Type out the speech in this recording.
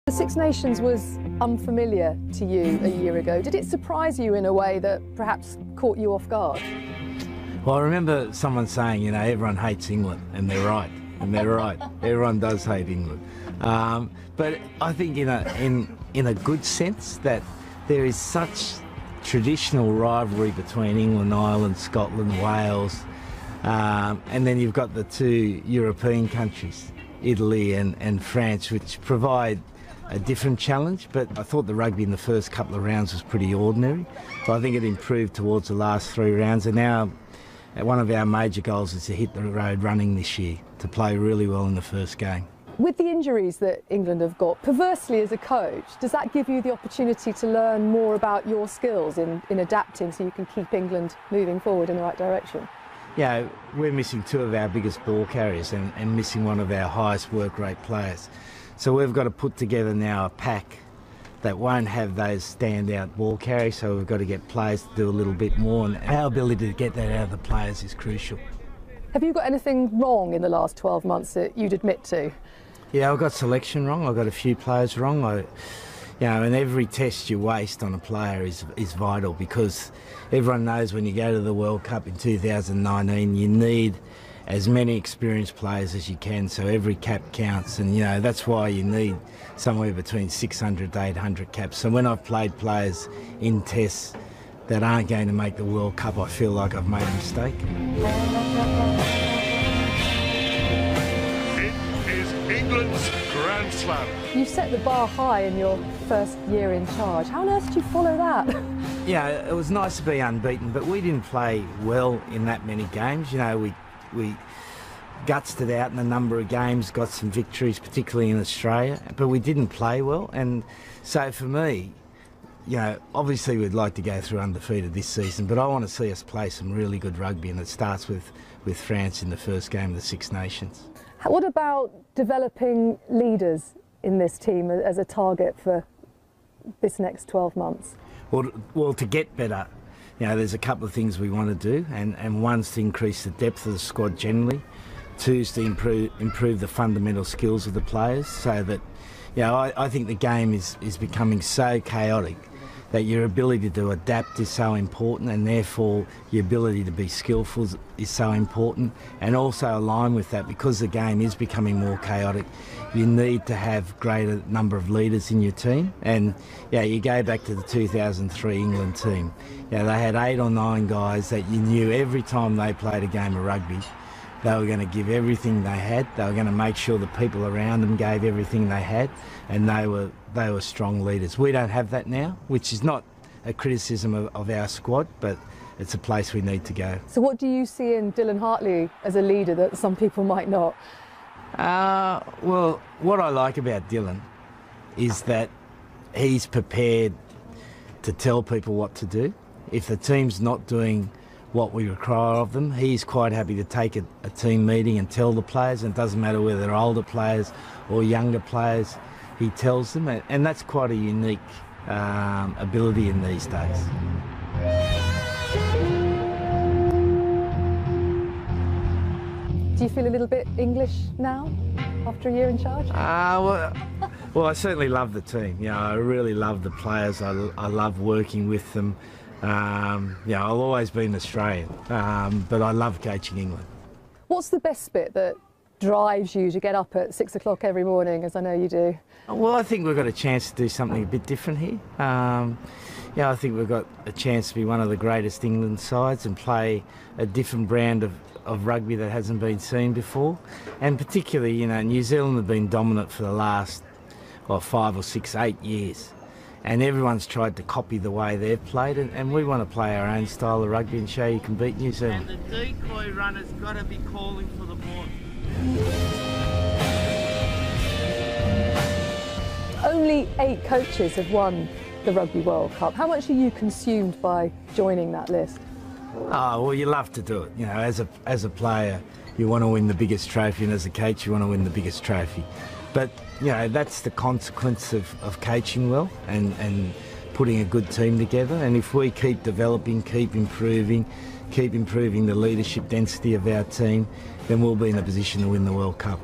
The Six Nations was unfamiliar to you a year ago. Did it surprise you in a way that perhaps caught you off guard? Well, I remember someone saying, you know, everyone hates England, and they're right. And they're right. Everyone does hate England. But I think in a good sense that there is such traditional rivalry between England, Ireland, Scotland, Wales, and then you've got the two European countries, Italy and France, which provide a different challenge. But I thought the rugby in the first couple of rounds was pretty ordinary. But I think it improved towards the last three rounds, and now one of our major goals is to hit the road running this year, to play really well in the first game. With the injuries that England have got, perversely as a coach, does that give you the opportunity to learn more about your skills in adapting so you can keep England moving forward in the right direction? Yeah, we're missing two of our biggest ball carriers and missing one of our highest work rate players. So we've got to put together now a pack that won't have those standout ball carriers, so we've got to get players to do a little bit more, and our ability to get that out of the players is crucial. Have you got anything wrong in the last 12 months that you'd admit to? Yeah, I got selection wrong. I got a few players wrong. And every test you waste on a player is vital, because everyone knows when you go to the World Cup in 2019, you need as many experienced players as you can, so every cap counts, and you know that's why you need somewhere between 600 to 800 caps. So when I've played players in tests that aren't going to make the World Cup, I feel like I've made a mistake. It is England's Grand Slam. You set the bar high in your first year in charge. How on earth did you follow that? Yeah, it was nice to be unbeaten, but we didn't play well in that many games. You know, we gutsed it out in a number of games, got some victories, particularly in Australia, but we didn't play well. And so for me, you know, obviously we'd like to go through undefeated this season, but I want to see us play some really good rugby, and it starts with France in the first game of the Six Nations. What about developing leaders in this team as a target for this next 12 months? Well, to get better, you know, there's a couple of things we want to do, and one's to increase the depth of the squad generally. Two's to improve the fundamental skills of the players, so that, you know, I think the game is becoming so chaotic that your ability to adapt is so important, and therefore your ability to be skillful is so important. And also align with that, because the game is becoming more chaotic, you need to have greater number of leaders in your team. And yeah, you go back to the 2003 England team. Yeah, they had 8 or 9 guys that you knew every time they played a game of rugby, they were going to give everything they had. They were going to make sure the people around them gave everything they had, and they were strong leaders. We don't have that now, which is not a criticism of our squad, but it's a place we need to go. So what do you see in Dylan Hartley as a leader that some people might not? Well, what I like about Dylan is that he's prepared to tell people what to do. If the team's not doing what we require of them, he's quite happy to take a team meeting and tell the players, and it doesn't matter whether they're older players or younger players, he tells them, and that's quite a unique ability in these days. Do you feel a little bit English now, after a year in charge? Well, I certainly love the team. You know, I really love the players. I love working with them. Yeah, I'll always be an Australian, but I love coaching England. What's the best bit that drives you to get up at 6 o'clock every morning, as I know you do? Well, I think we've got a chance to do something a bit different here. Yeah, I think we've got a chance to be one of the greatest England sides and play a different brand of rugby that hasn't been seen before. And particularly, you know, New Zealand have been dominant for the last, 5 or 6, 8 years. And everyone's tried to copy the way they've played, and we want to play our own style of rugby and show you can beat New Zealand. And the decoy runner's got to be calling for the ball. Only 8 coaches have won the Rugby World Cup. How much are you consumed by joining that list? Oh, well, you love to do it. You know, as a player, you want to win the biggest trophy, and as a coach, you want to win the biggest trophy. But, you know, that's the consequence of coaching well and putting a good team together. And if we keep developing, keep improving the leadership density of our team, then we'll be in a position to win the World Cup.